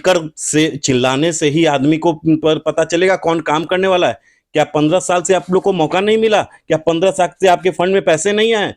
Speaker से चिल्लाने से ही आदमी को पर पता चलेगा कौन काम करने वाला है। क्या 15 साल से आप लोग को मौका नहीं मिला? क्या 15 साल से आपके फंड में पैसे नहीं आए?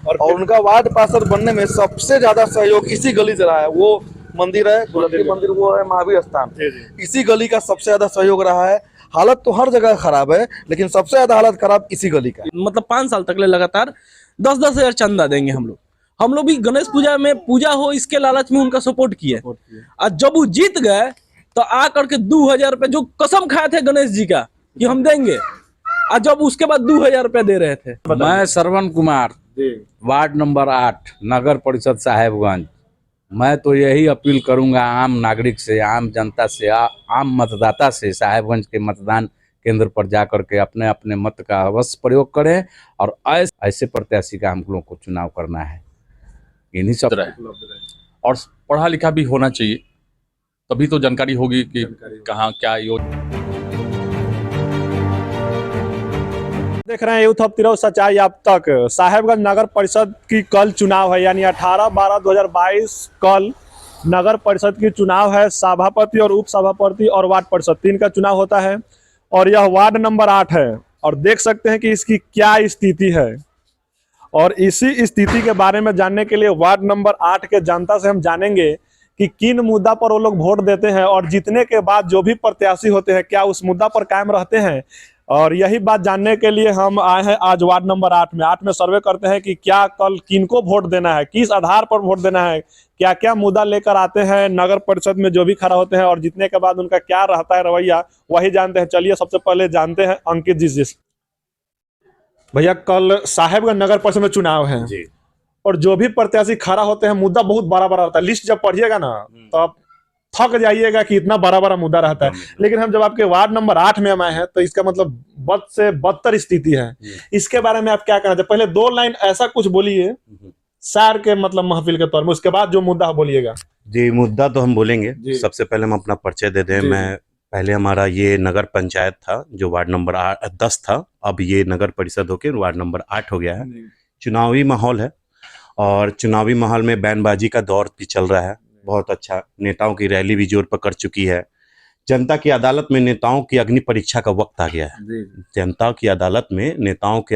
और उनका वार्ड पार्षद बनने में सबसे ज्यादा सहयोग इसी गली से रहा है। वो मंदिर है गुलती मंदिर, वो है महावीर स्थान, इसी गली का सबसे ज्यादा सहयोग रहा है। हालत तो हर जगह खराब है, लेकिन सबसे ज्यादा हालत खराब इसी गली का। मतलब 5 साल तक ले लगातार 10-10 हजार चंदा देंगे हम लोग भी गणेश पूजा में पूजा हो इसके लालच में उनका सपोर्ट किए। और जब वो जीत गए तो आ करके 2000 रुपए जो कसम खाए थे गणेश जी का कि हम देंगे, और जब उसके बाद 2000 रुपए दे रहे थे। मैं श्रवण कुमार, वार्ड नंबर 8, नगर परिषद साहेबगंज। मैं तो यही अपील करूंगा आम नागरिक से, आम जनता से, आम मतदाता से, साहेबगंज के मतदान केंद्र पर जाकर के अपने अपने मत का अवश्य प्रयोग करें और ऐसे प्रत्याशी का हम लोगों को चुनाव करना है। इन्हीं सब और पढ़ा लिखा भी होना चाहिए, तभी तो जानकारी होगी कि कहाँ क्या योजना। देख रहे हैं यूथ ऑफ तिरहुत सच्चाई अब तक। साहेबगंज नगर परिषद की कल चुनाव है, यानी 18/12/2022 कल नगर परिषद की चुनाव है। सभापति और उप सभापति और वार्ड परिषद 3 का चुनाव होता है और यह वार्ड नंबर 8 है। और देख सकते हैं कि इसकी क्या स्थिति है, और इसी स्थिति के बारे में जानने के लिए वार्ड नंबर 8 के जनता से हम जानेंगे कि किन मुद्दा पर वो लोग वोट देते हैं और जीतने के बाद जो भी प्रत्याशी होते हैं क्या उस मुद्दा पर कायम रहते हैं। और यही बात जानने के लिए हम आए हैं आज वार्ड नंबर 8 में। 8 में सर्वे करते हैं कि क्या कल किनको वोट देना है, किस आधार पर वोट देना है, क्या क्या मुद्दा लेकर आते हैं नगर परिषद में जो भी खड़ा होते हैं, और जीतने के बाद उनका क्या रहता है रवैया, वही जानते हैं। चलिए सबसे पहले जानते हैं अंकित जी से। भैया, कल साहेबगंज नगर परिषद में चुनाव है जी, और जो भी प्रत्याशी खड़ा होते हैं मुद्दा बहुत बड़ा बड़ा रहता है। लिस्ट जब पढ़िएगा ना तो आप थक जाइएगा कि इतना बड़ा बड़ा मुद्दा रहता है। लेकिन हम जब आपके वार्ड नंबर 8 में आए हैं तो इसका मतलब बद से बदतर स्थिति है। इसके बारे में आप क्या कहना चाहते? पहले 2 लाइन ऐसा कुछ बोलिए सार के मतलब महफिल के तौर में, उसके बाद जो मुद्दा बोलिएगा। जी, मुद्दा तो हम बोलेंगे। सबसे पहले हम अपना परिचय दे दें। मैं पहले हमारा ये नगर पंचायत था जो वार्ड नंबर 10 था, अब ये नगर परिषद होकर वार्ड नंबर 8 हो गया है। चुनावी माहौल है और चुनावी माहौल में बैनबाजी का दौर भी चल रहा है। बहुत अच्छा, नेताओं की रैली भी जोर पकड़ चुकी है। जनता की अदालत में नेताओं की अग्नि परीक्षा का वक्त आ गया है। जनता की अदालत में नेताओं की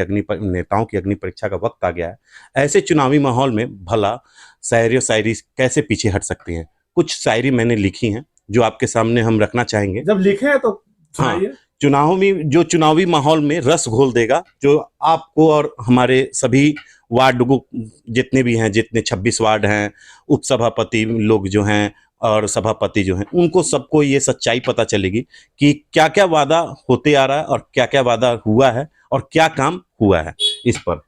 अग्नि परीक्षा का वक्त आ गया है। ऐसे चुनावी माहौल में भला शायरी कैसे पीछे हट सकती हैं? कुछ शायरी मैंने लिखी हैं जो आपके सामने हम रखना चाहेंगे। जब लिखे हैं तो हाँ, चुनावी माहौल में रस घोल देगा, जो आपको और हमारे सभी वार्ड को जितने भी हैं, जितने 26 वार्ड हैं, उपसभापति लोग जो हैं और सभापति जो हैं, उनको सबको ये सच्चाई पता चलेगी कि क्या क्या वादा होते आ रहा है और क्या क्या वादा हुआ है और क्या काम हुआ है इस पर।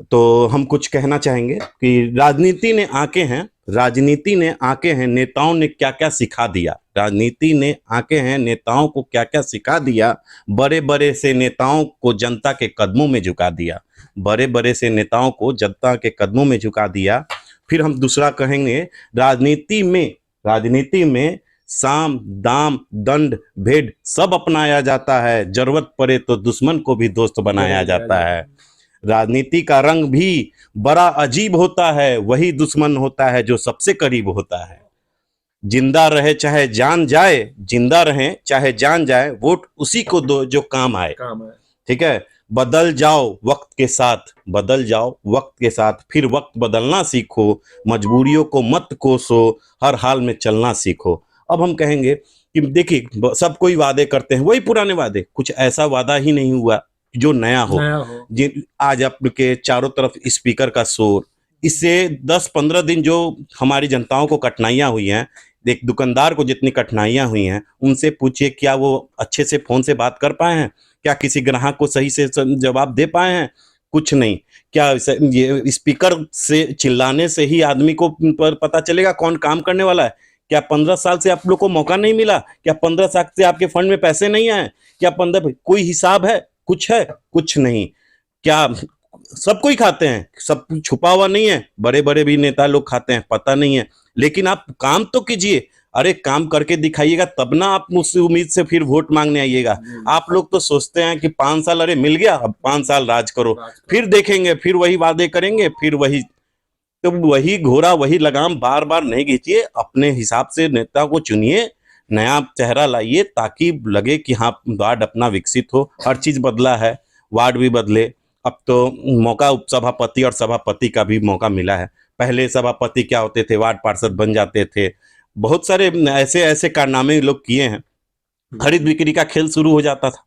तो हम कुछ कहना चाहेंगे कि राजनीति ने आके हैं, नेताओं ने क्या क्या सिखा दिया। राजनीति ने आके हैं, नेताओं को क्या क्या सिखा दिया। बड़े बड़े से नेताओं को जनता के कदमों में झुका दिया। बड़े बड़े से नेताओं को जनता के कदमों में झुका दिया। फिर हम दूसरा कहेंगे, राजनीति में साम दाम दंड भेद सब अपनाया जाता है। जरूरत पड़े तो दुश्मन को भी दोस्त बनाया जाता है। राजनीति का रंग भी बड़ा अजीब होता है, वही दुश्मन होता है जो सबसे करीब होता है। जिंदा रहे चाहे जान जाए, वोट उसी को दो जो काम आए। ठीक है, बदल जाओ वक्त के साथ, फिर वक्त बदलना सीखो, मजबूरियों को मत कोसो, हर हाल में चलना सीखो। अब हम कहेंगे कि देखिए, सब कोई वादे करते हैं, वही पुराने वादे, कुछ ऐसा वादा ही नहीं हुआ जो नया हो। आज आपके चारों तरफ स्पीकर का शोर, इससे 10-15 दिन जो हमारी जनताओं को कठिनाइयां हुई हैं, एक दुकानदार को जितनी कठिनाइयां हुई हैं, उनसे पूछिए क्या वो अच्छे से फोन से बात कर पाए हैं? क्या किसी ग्राहक को सही से जवाब दे पाए हैं? कुछ नहीं। क्या ये स्पीकर से चिल्लाने से ही आदमी को पर पता चलेगा कौन काम करने वाला है? क्या 15 साल से आप लोग को मौका नहीं मिला? क्या 15 साल से आपके फंड में पैसे नहीं आए? क्या 15 कोई हिसाब है? कुछ है? कुछ नहीं। क्या सब कोई खाते हैं? सब छुपा हुआ नहीं है, बड़े बड़े भी नेता लोग खाते हैं, पता नहीं है। लेकिन आप काम तो कीजिए। अरे काम करके दिखाइएगा तब ना आप मुझसे उम्मीद से फिर वोट मांगने आइएगा। आप लोग तो सोचते हैं कि 5 साल अरे मिल गया, अब 5 साल राज करो, फिर देखेंगे, फिर वही वादे करेंगे, फिर वही तो वही घोड़ा वही लगाम बार बार नहीं खींचिए, अपने हिसाब से नेता को चुनिए, नया चेहरा लाइए, ताकि लगे कि हाँ वार्ड अपना विकसित हो। हर चीज बदला है, वार्ड भी बदले। अब तो मौका उपसभापति और सभापति का भी मौका मिला है। पहले सभापति क्या होते थे, वार्ड पार्षद बन जाते थे। बहुत सारे ऐसे ऐसे कारनामे लोग किए हैं, खरीद बिक्री का खेल शुरू हो जाता था।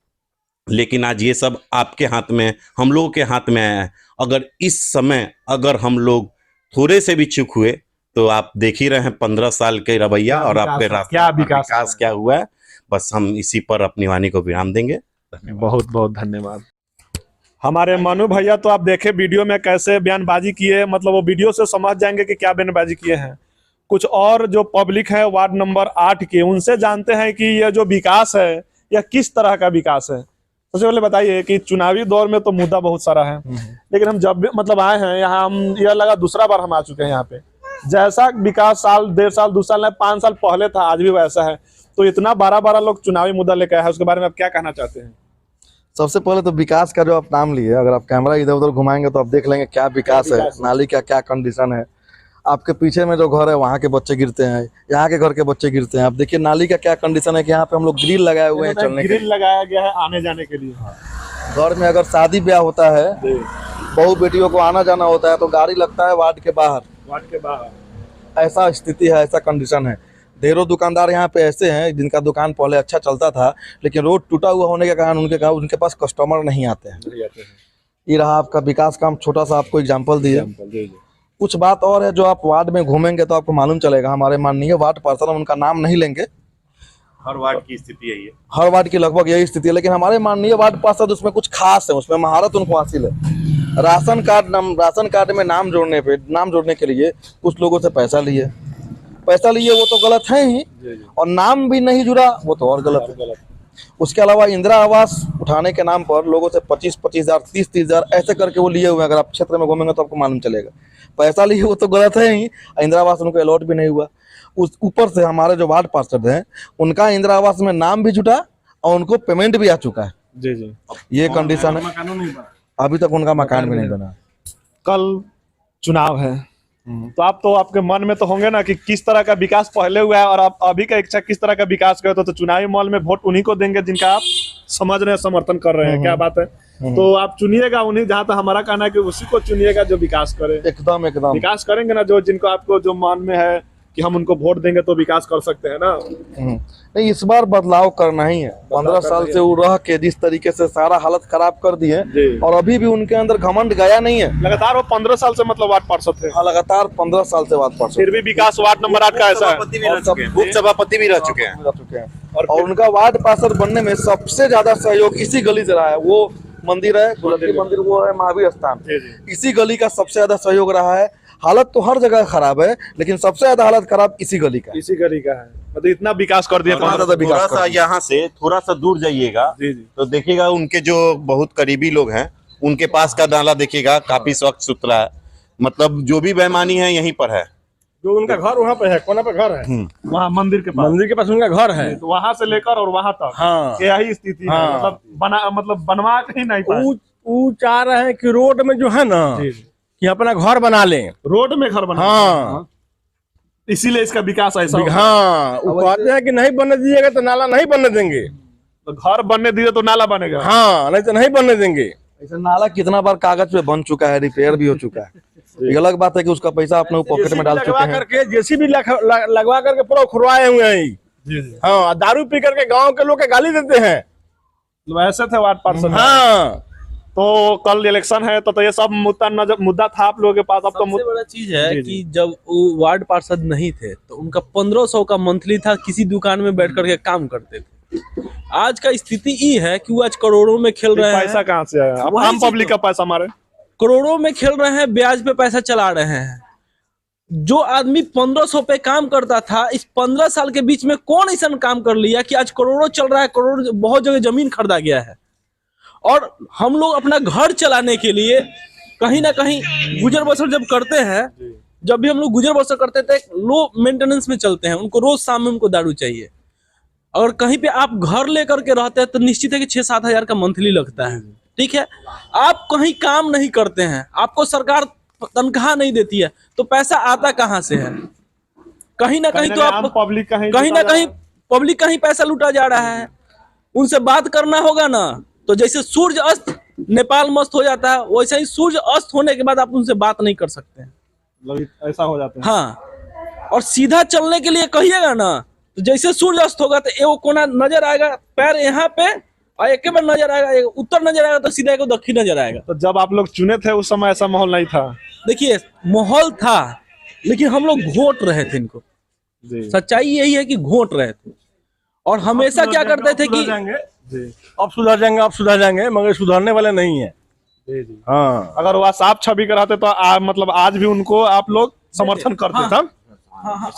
लेकिन आज ये सब आपके हाथ में, हम लोगों के हाथ में आया है। अगर इस समय अगर हम लोग थोड़े से भी चूक हुए तो आप देख ही रहे हैं 15 साल के रवैया और आपके रास्ते क्या विकास क्या हुआ है। बस हम इसी पर अपनी वाणी को विराम देंगे। बहुत बहुत धन्यवाद। हमारे मनु भैया तो आप देखे वीडियो में कैसे बयानबाजी किए, मतलब वो वीडियो से समझ जाएंगे कि क्या बयानबाजी किए हैं। कुछ और जो पब्लिक है वार्ड नंबर 8 के, उनसे जानते हैं कि यह जो विकास है यह किस तरह का विकास है। सबसे पहले बताइए कि चुनावी दौर में तो मुद्दा बहुत सारा है, लेकिन हम जब भी मतलब आए हैं यहाँ, हम यह लगा दूसरा बार हम आ चुके हैं यहाँ पे। जैसा विकास साल 1.5 साल 2 साल 5 साल पहले था, आज भी वैसा है। तो इतना 12 लोग चुनावी मुद्दा लेकर आए हैं, उसके बारे में आप क्या कहना चाहते हैं? सबसे पहले तो विकास का जो आप नाम लिए, अगर आप कैमरा इधर उधर घुमाएंगे तो आप देख लेंगे क्या विकास है, नाली का क्या कंडीशन है। आपके पीछे में जो घर है वहाँ के बच्चे गिरते हैं, यहाँ के घर के बच्चे गिरते हैं। आप देखिए नाली का क्या कंडीशन है कि यहाँ पे हम लोग ग्रिल लगाए हुए हैं चलने के लिए। ग्रिल लगाया गया है आने जाने के लिए। घर में अगर शादी ब्याह होता है, बहू बेटियों को आना जाना होता है तो गाड़ी लगता है वार्ड के बाहर। वार्ड के बाहर ऐसा स्थिति है, ऐसा कंडीशन है। ढेरों दुकानदार यहाँ पे ऐसे हैं जिनका दुकान पहले अच्छा चलता था, लेकिन रोड टूटा हुआ होने के कारण उनके पास कस्टमर नहीं आते हैं। ये रहा आपका विकास काम, छोटा सा आपको एग्जाम्पल दिए। कुछ बात और है जो आप वार्ड में घूमेंगे तो आपको मालूम चलेगा। हमारे माननीय वार्ड पार्षद, हम उनका नाम नहीं लेंगे, हर वार्ड की स्थिति यही है, हर वार्ड की लगभग यही स्थिति है, लेकिन हमारे माननीय वार्ड पार्षद उसमें कुछ खास है, उसमें महारत उनको हासिल है। राशन कार्ड में नाम जोड़ने के लिए कुछ लोगों से पैसा लिए वो तो गलत है ही, और नाम भी नहीं जुड़ा वो तो और गलत है। उसके अलावा इंदिरा आवास उठाने के नाम पर लोगों से 25,000 30,000 ऐसे करके वो लिए हुए हैं। अगर आप क्षेत्र में घूमेंगे तो आपको मालूम चलेगा। पैसा लिए वो तो गलत है ही, इंदिरा आवास उनको अलॉट भी नहीं हुआ। उस ऊपर से हमारे जो वार्ड पार्षद हैं उनका इंदिरा आवास में नाम भी जुटा और उनको पेमेंट भी आ चुका है। जी ये कंडीशन है, अभी तक उनका मकान भी नहीं बना। कल चुनाव है तो आप तो आपके मन में तो होंगे ना कि किस तरह का विकास पहले हुआ है और आप अभी का इच्छा किस तरह का विकास करे। तो चुनावी माहौल में वोट उन्हीं को देंगे जिनका आप समझ रहे हैं, समर्थन कर रहे हैं। क्या बात है? तो आप चुनिएगा उन्हीं, जहाँ तक हमारा कहना है कि उसी को चुनिएगा जो विकास करे। एकदम विकास करेंगे ना, जो जिनको आपको जो मन में है कि हम उनको वोट देंगे तो विकास कर सकते हैं ना। नहीं, इस बार बदलाव करना ही है। 15 साल से वो रह के जिस तरीके से सारा हालत खराब कर दी है, और अभी भी उनके अंदर घमंड गया नहीं है। लगातार वो 15 साल से मतलब वार्ड पार्षद थे। हाँ, लगातार 15 साल से वार्ड पार्षद, फिर भी विकास वार्ड नंबर 8 का ऐसा है। उप सभापति भी रह चुके हैं। और उनका वार्ड पार्षद बनने में सबसे ज्यादा सहयोग इसी गली से रहा है। वो मंदिर है गुलती मंदिर, वो है महावीर स्थान, इसी गली का सबसे ज्यादा सहयोग रहा है। हालत तो हर जगह खराब है, लेकिन सबसे ज्यादा हालत खराब इसी गली का है। मतलब इतना विकास कर दिया। थोड़ा सा यहाँ से थोड़ा सा दूर जाइएगा तो देखिएगा उनके जो बहुत करीबी लोग हैं उनके पास का नाला देखिएगा, काफी स्वच्छ सुथरा है। मतलब जो भी बेईमानी है यहीं पर है। जो उनका घर वहाँ पे है, कोना पे घर है, वहाँ मंदिर के पास उनका घर है। तो वहाँ से लेकर और वहाँ तक यही स्थिति है। मतलब बनवा के ही नहीं पाए। वो चाह रहे हैं कि रोड में जो है ना कि अपना घर बना लें, रोड में घर बना। हाँ, इसीलिए इसका विकास ऐसा। हाँ, वो कहते हैं कि नहीं बनने दीजिएगा तो नाला नहीं बनने देंगे। तो घर बनने दिए तो नाला बनेगा। हाँ, नहीं तो नहीं बनने देंगे। ऐसे नाला कितना बार कागज पे बन चुका है, रिपेयर भी हो चुका है। ये अलग बात है कि उसका पैसा अपने पॉकेट में डाल चुके हैं। जेसीबी लगवा करके पूरा खुरवाए हुए हैं। हाँ, दारू पी करके गाँव के लोग के गाली देते हैं। ऐसे थे वार्ड पार्षद। हाँ, तो कल इलेक्शन है तो ये सब मुद्दा था आप लोगों के पास। अब तो सबसे बड़ा चीज है कि जब वो वार्ड पार्षद नहीं थे तो उनका 1500 का मंथली था, किसी दुकान में बैठ करके काम करते थे। आज का स्थिति ये है कि वो आज करोड़ों में खेल रहे हैं। पैसा कहाँ से आया? आम पब्लिक का पैसा हमारे करोड़ों में खेल रहे हैं, ब्याज पे पैसा चला रहे हैं। जो आदमी 1500 पे काम करता था, इस 15 साल के बीच में कौन ऐसा काम कर लिया कि आज करोड़ों चल रहा है। करोड़, बहुत जगह जमीन खरीदा गया है। और हम लोग अपना घर चलाने के लिए कहीं ना कहीं गुजर बसर जब करते हैं, जब भी हम लोग गुजर बसर करते थे लो मेंटेनेंस में चलते हैं। उनको रोज शाम में उनको दारू चाहिए। अगर कहीं पे आप घर लेकर के रहते हैं तो निश्चित है कि 6-7 हजार का मंथली लगता है। ठीक है, आप कहीं काम नहीं करते हैं, आपको सरकार तनख्वाह नहीं देती है, तो पैसा आता कहाँ से है? कहीं ना कहीं तो आप पब्लिक कहीं ना कहीं पब्लिक का ही पैसा लूटा जा रहा है। उनसे बात करना होगा ना, तो जैसे सूर्य अस्त नेपाल मस्त हो जाता है, वैसे ही सूर्य अस्त होने के बाद आप उनसे बात नहीं कर सकते हैं। मतलब ऐसा हो जाता है। हाँ, और सीधा चलने के लिए कहिएगा ना, तो जैसे सूर्य अस्त होगा तो एगो कोना नजर आएगा, पैर यहाँ पे, और एक बार नजर आएगा, एक उत्तर नजर आएगा तो सीधा एक दक्षिण नजर आएगा। तो जब आप लोग चुने थे उस समय ऐसा माहौल नहीं था? देखिए, माहौल था, लेकिन हम लोग घोट रहे थे इनको। सच्चाई यही है कि घोट रहे थे, और हमेशा क्या करते थे कि अब सुधर जाएंगे, अब सुधर जाएंगे, मगर सुधरने वाले नहीं है। हाँ, अगर वो साफ छवि कराते तो मतलब आज भी उनको आप लोग समर्थन करते तब।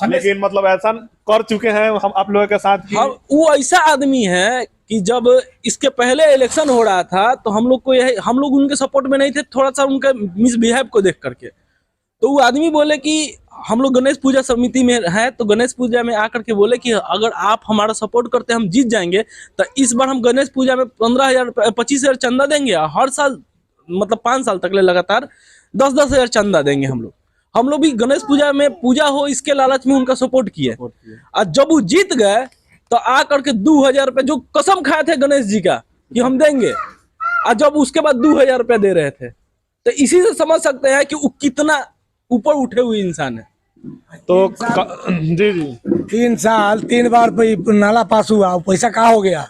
लेकिन मतलब ऐसा कर चुके हैं हम आप लोगों के साथ कि हम, वो ऐसा आदमी है कि जब इसके पहले इलेक्शन हो रहा था तो हम लोग को यही, हम लोग उनके सपोर्ट में नहीं थे, थोड़ा सा उनके मिसबिहेव को देख करके, तो वो आदमी बोले कि हम लोग गणेश पूजा समिति में हैं, तो गणेश पूजा में आकर के बोले कि अगर आप हमारा सपोर्ट करते हैं हम जीत जाएंगे, तो इस बार हम गणेश पूजा में 15,000 25,000 चंदा देंगे, हर साल मतलब 5 साल तक ले लगातार 10-10 हजार चंदा देंगे हम लोग। हम लोग भी गणेश पूजा में पूजा हो इसके लालच में उनका सपोर्ट किए, और जब वो जीत गए तो आ करके 2,000 रुपये जो कसम खाए थे गणेश जी का कि हम देंगे, और जब उसके बाद 2,000 रुपये दे रहे थे, तो इसी से समझ सकते हैं कि वो कितना ऊपर उठे हुए इंसान है। तो जी जी 3 साल 3 बार नाला पास हुआ, पैसा कहाँ हो गया?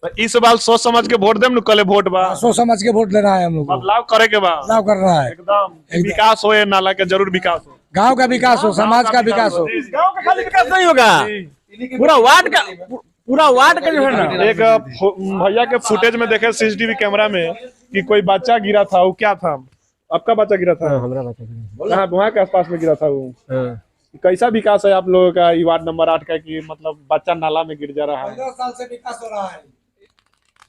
तो इस बार सोच समझ के वोट देम न, कल वोट बा सोच समझ के वोट लेना है हम लोग को, बदलाव करे के बाद बदलाव करना है, एकदम विकास हो, ये नाला के जरूर विकास हो, गांव का विकास हो, समाज का विकास हो। गांव का खाली विकास नहीं होगा, पूरा वार्ड का जो है ना। एक भैया के फुटेज में देखे सीसीटीवी कैमरा में कि कोई बच्चा गिरा था, वो क्या था? आपका बच्चा गिरा था? हमारा बच्चा वहाँ के आसपास में गिरा था वो। कैसा विकास है आप लोगों का वार्ड नंबर 8 का कि मतलब बच्चा नाला में गिर जा रहा है? 15 साल से विकास हो रहा है।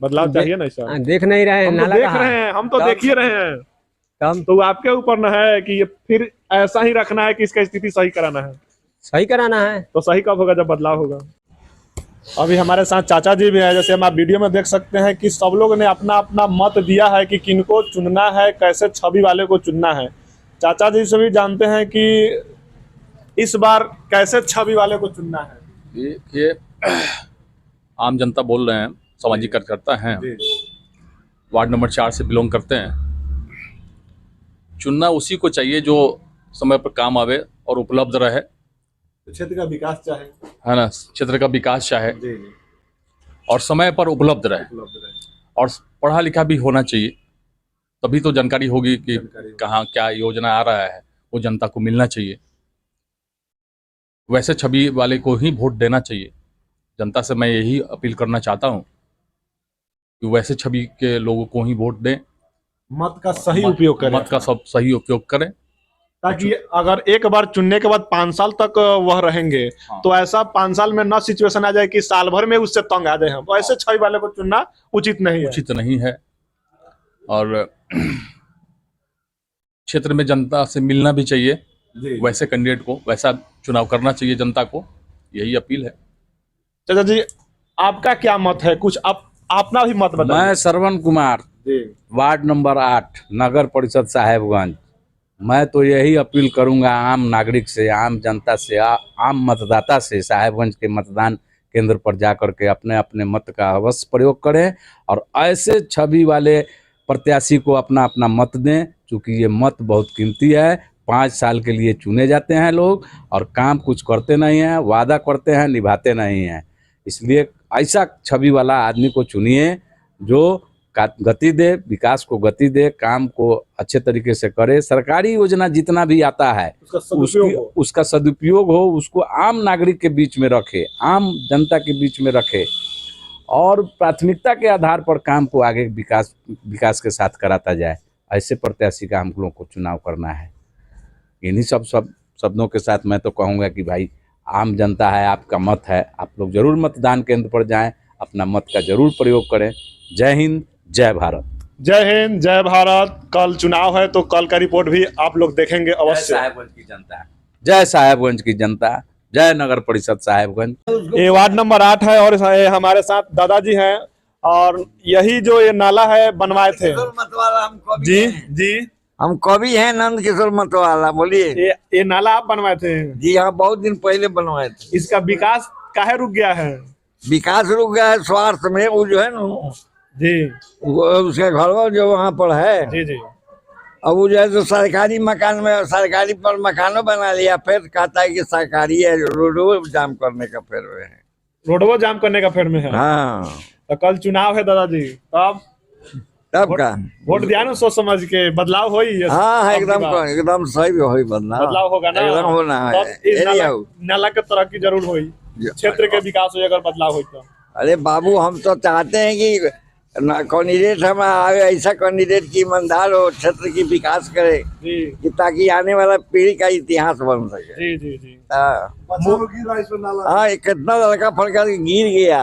बदलाव चाहिए ना सर? देख नहीं रहे हैं, हम तो देख रहे हैं, हम तो देख ही रहे हैं। तो आपके ऊपर न है कि ये फिर ऐसा ही रखना है कि इसका स्थिति सही कराना है? सही कराना है। तो सही कब होगा? जब बदलाव होगा। अभी हमारे साथ चाचा जी भी है, जैसे हम आप वीडियो में देख सकते हैं कि सब लोग ने अपना अपना मत दिया है कि किनको चुनना है, कैसे छवि वाले को चुनना है। चाचा जी से भी जानते हैं कि इस बार कैसे छवि वाले को चुनना है। ये आम जनता बोल रहे हैं, सामाजिक कार्यकर्ता हैं, वार्ड नंबर 4 से बिलोंग करते हैं। चुनना उसी को चाहिए जो समय पर काम आवे और उपलब्ध रहे, क्षेत्र का विकास चाहे, है ना, क्षेत्र का विकास चाहे और समय पर उपलब्ध रहे, और पढ़ा लिखा भी होना चाहिए, तभी तो जानकारी होगी कि कहाँ क्या योजना आ रहा है, वो जनता को मिलना चाहिए। वैसे छवि वाले को ही वोट देना चाहिए। जनता से मैं यही अपील करना चाहता हूँ कि वैसे छवि के लोगों को ही वोट दें, मत का सही उपयोग करें, मत का सब सही उपयोग करें, ताकि अगर एक बार चुनने के बाद 5 साल तक वह रहेंगे, हाँ। तो ऐसा 5 साल में न सिचुएशन आ जाए कि साल भर में उससे तंग आ जाए हम। तो ऐसे छवि वाले को चुनना उचित नहीं है। उचित नहीं है, और क्षेत्र में जनता से मिलना भी चाहिए, वैसे कैंडिडेट को वैसा चुनाव करना चाहिए जनता को, यही अपील है। चाचा जी, आपका क्या मत है? कुछ अपना भी मत बताइए। मैं श्रवण कुमार, वार्ड नंबर 8, नगर परिषद साहेबगंज। मैं तो यही अपील करूंगा आम नागरिक से, आम जनता से, आम मतदाता से, साहेबगंज के मतदान केंद्र पर जाकर के अपने अपने मत का अवश्य प्रयोग करें, और ऐसे छवि वाले प्रत्याशी को अपना अपना मत दें, क्योंकि ये मत बहुत कीमती है। 5 साल के लिए चुने जाते हैं लोग, और काम कुछ करते नहीं हैं, वादा करते हैं, निभाते नहीं हैं। इसलिए ऐसा छवि वाला आदमी को चुनिए जो गति दे, विकास को गति दे, काम को अच्छे तरीके से करे, सरकारी योजना जितना भी आता है उसका सदुपयोग हो, उसको आम नागरिक के बीच में रखे, आम जनता के बीच में रखे, और प्राथमिकता के आधार पर काम को आगे विकास के साथ कराता जाए। ऐसे प्रत्याशी का हम लोगों को चुनाव करना है। इन्हीं सब शब्दों के साथ मैं तो कहूँगा कि भाई, आम जनता है, आपका मत है, आप लोग जरूर मतदान केंद्र पर जाएं, अपना मत का जरूर प्रयोग करें। जय हिंद, जय भारत। जय हिंद, जय भारत। कल चुनाव है, तो कल का रिपोर्ट भी आप लोग देखेंगे अवश्य। साहेबगंज की जनता, जय साहेबगंज की जनता, जय नगर परिषद साहेबगंज। ये वार्ड नंबर 8 है, और हमारे साथ दादाजी हैं, और यही जो ये नाला है बनवाए थे। जी जी, हम कवि हैं नंद किशोर मतवाला, बोलिए। ये नाला आप बनवाए थे? जी हाँ, बहुत दिन पहले बनवाए थे। इसका विकास काहे रुक गया है? विकास रुक गया है स्वार्थ में, वो जो है ना जी वो उसका घर जो वहाँ पर है, जी जी अब वो जो है तो सरकारी मकान में सरकारी पर मकानों बना लिया, फिर कहता है कि सरकारी है, रोड जाम करने का फिर है, रोडवो जाम करने का फेर में है। हाँ। तो कल चुनाव है दादाजी, तब का वोट दिया ना सोच समझ के, बदलाव हो ही। हाँ एकदम सही हो बदलाव होगा ना, एकदम होना है। तब इस नाला के तरक्की जरूर होई, क्षेत्र के विकास हो अगर बदलाव हो तो। अरे बाबू, हम तो चाहते हैं कि कैंडिडेट हम आए, ऐसा कैंडिडेट की ईमानदार हो, क्षेत्र की विकास करे कि ताकि आने वाला पीढ़ी का इतिहास बन सके। जी जी जी। हाँ, कितना लड़का फड़का गिर गया।